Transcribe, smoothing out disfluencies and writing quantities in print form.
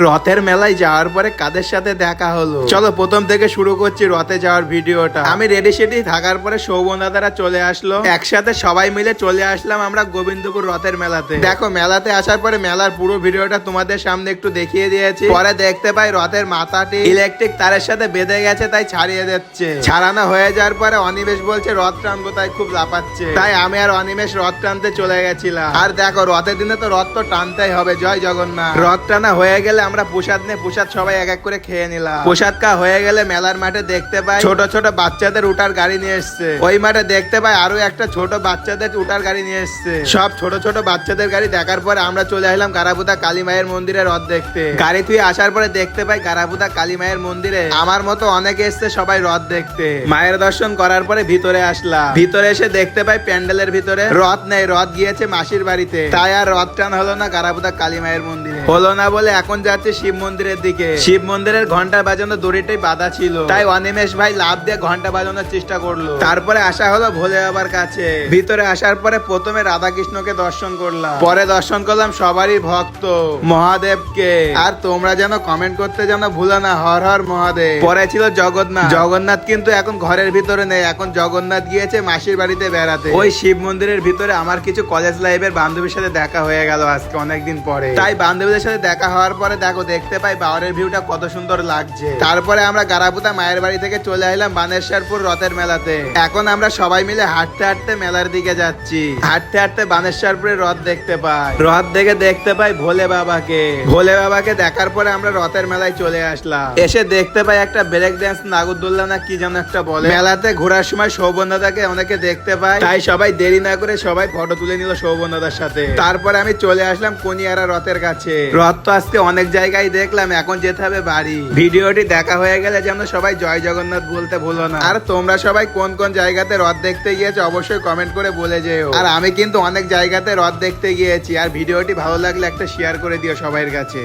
রথের মেলায় যাওয়ার পরে কাদের সাথে দেখা হলো, চলো প্রথম থেকে শুরু করছি রথে যাওয়ার ভিডিওটা। আমি রেডি সেডি থাকার পরে শোভন দাদারা চলে আসলো, একসাথে সবাই মিলে চলে আসলাম আমরা গোবিন্দপুর রথের মেলাতে। দেখো মেলাতে আসার পরে মেলার পুরো ভিডিওটা তোমাদের সামনে একটু দেখিয়ে দিয়েছি। পরে দেখতে পাই রথের মাথাটি ইলেকট্রিক তারের সাথে বেঁধে গেছে, তাই ছাড়িয়ে দিচ্ছে। ছাড়ানো হয়ে যাওয়ার পরে অনিমেষ বলছে রথ টানবো, তাই খুব লাফাচ্ছে। তাই আমি আর অনিমেষ রথ টানতে চলে গেছিলাম। আর দেখো রথের দিনে তো রথ তো টানতেই হবে, জয় জগন্নাথ। রথ টানা হয়ে গেলে আমরা প্রসাদ নিয়ে প্রসাদ সবাই এক এক করে খেয়ে নিলাম। প্রসাদ কা হয়ে গেলে মেলার মাঠে দেখতে পাই ছোট ছোট বাচ্চাদের উঠার গাড়ি নিয়ে এসছে। ওই মাঠে দেখতে পাই আরো একটা ছোট বাচ্চাদের উঠার গাড়ি নিয়ে এসছে। সব ছোট ছোট বাচ্চাদের গাড়ি দেখার পরে আমরা চলে আসলাম গারাপুতা কালী মায়ের মন্দিরে রথ দেখতে। গাড়ি থুয়ে আসার পরে দেখতে পাই গারাপুতা কালী মায়ের মন্দিরে আমার মতো অনেকে এসছে সবাই রথ দেখতে। মায়ের দর্শন করার পরে ভিতরে আসলাম। ভিতরে এসে দেখতে পাই প্যান্ডেলের ভিতরে রথ নেই, রথ গিয়েছে মাসির বাড়িতে। তাই আর রথ টান হলো না গারাপুতা কালী মায়ের মন্দিরে। হলো না বলে এখন যাচ্ছে শিব মন্দিরের দিকে। শিব মন্দিরের ঘন্টা বাজানো দড়িটাই বাঁধা ছিল, তাই অনিমেষ ভাই লাভ দিয়ে ঘন্টা বাজানোর চেষ্টা করলো। তারপরে আসা হলো ভোলে বাবার কাছে। ভিতরে আসার পরে প্রথমে রাধা কৃষ্ণকে দর্শন করলাম, পরে দর্শন করলাম সবারই ভক্ত মহাদেবকে। আর তোমরা যেন কমেন্ট করতে যেন ভুলো না, হর হর মহাদেব। পরে ছিল জগন্নাথ। জগন্নাথ কিন্তু এখন ঘরের ভিতরে নেই, এখন জগন্নাথ গিয়েছে মাসির বাড়িতে বেড়াতে। ওই শিব মন্দিরের ভিতরে আমার কিছু কলেজ লাইফের বান্ধবীর সাথে দেখা হয়ে গেল আজকে অনেকদিন পরে। তাই বান্ধবীদের সাথে দেখা হওয়ার পরে দেখো দেখতে পাই বাওয়ারের ভিউটা কত সুন্দর লাগছে। তারপরে আমরা গারাপুতা মায়ের বাড়ি থেকে চলে আসলাম বানেশ্বরপুর রথের মেলাতে। এখন আমরা সবাই মিলে হাঁটতে হাঁটতে মেলার দিকে যাচ্ছি। হাঁটতে হাঁটতে বানেশ্বরপুরের রথ দেখতে পাই। রথ দেখে দেখতে পাই ভোলে বাবাকে। ভোলে বাবাকে দেখার পরে আমরা রথের মেলায় চলে আসলাম। এসে দেখতে পাই একটা ব্রেক ডান্স নাগরদোল্লা না কি যেন একটা বলে। মেলাতে ঘোরার সময় শোভন দাদাকে অনেকে দেখতে পাই, তাই সবাই দেরি না করে সবাই ফটো তুলে নিল শোভন দাদার সাথে। তারপরে আমি চলে আসলাম কোনিয়ারা রথের কাছে। রথ তো আজকে অনেক জায়গায় দেখলাম, এখন যেতে হবে বাড়ি। ভিডিওটি দেখা হয়ে গেলে যেন সবাই জয় জগন্নাথ বলতে ভুলো না। আর তোমরা সবাই কোন কোন জায়গাতে রথ দেখতে গিয়েছো অবশ্যই কমেন্ট করে বলে যেও। আর আমি কিন্তু অনেক জায়গাতে রথ দেখতে গিয়েছি। আর ভিডিওটি ভালো লাগলে একটা শেয়ার করে দিও সবাইয়ের কাছে।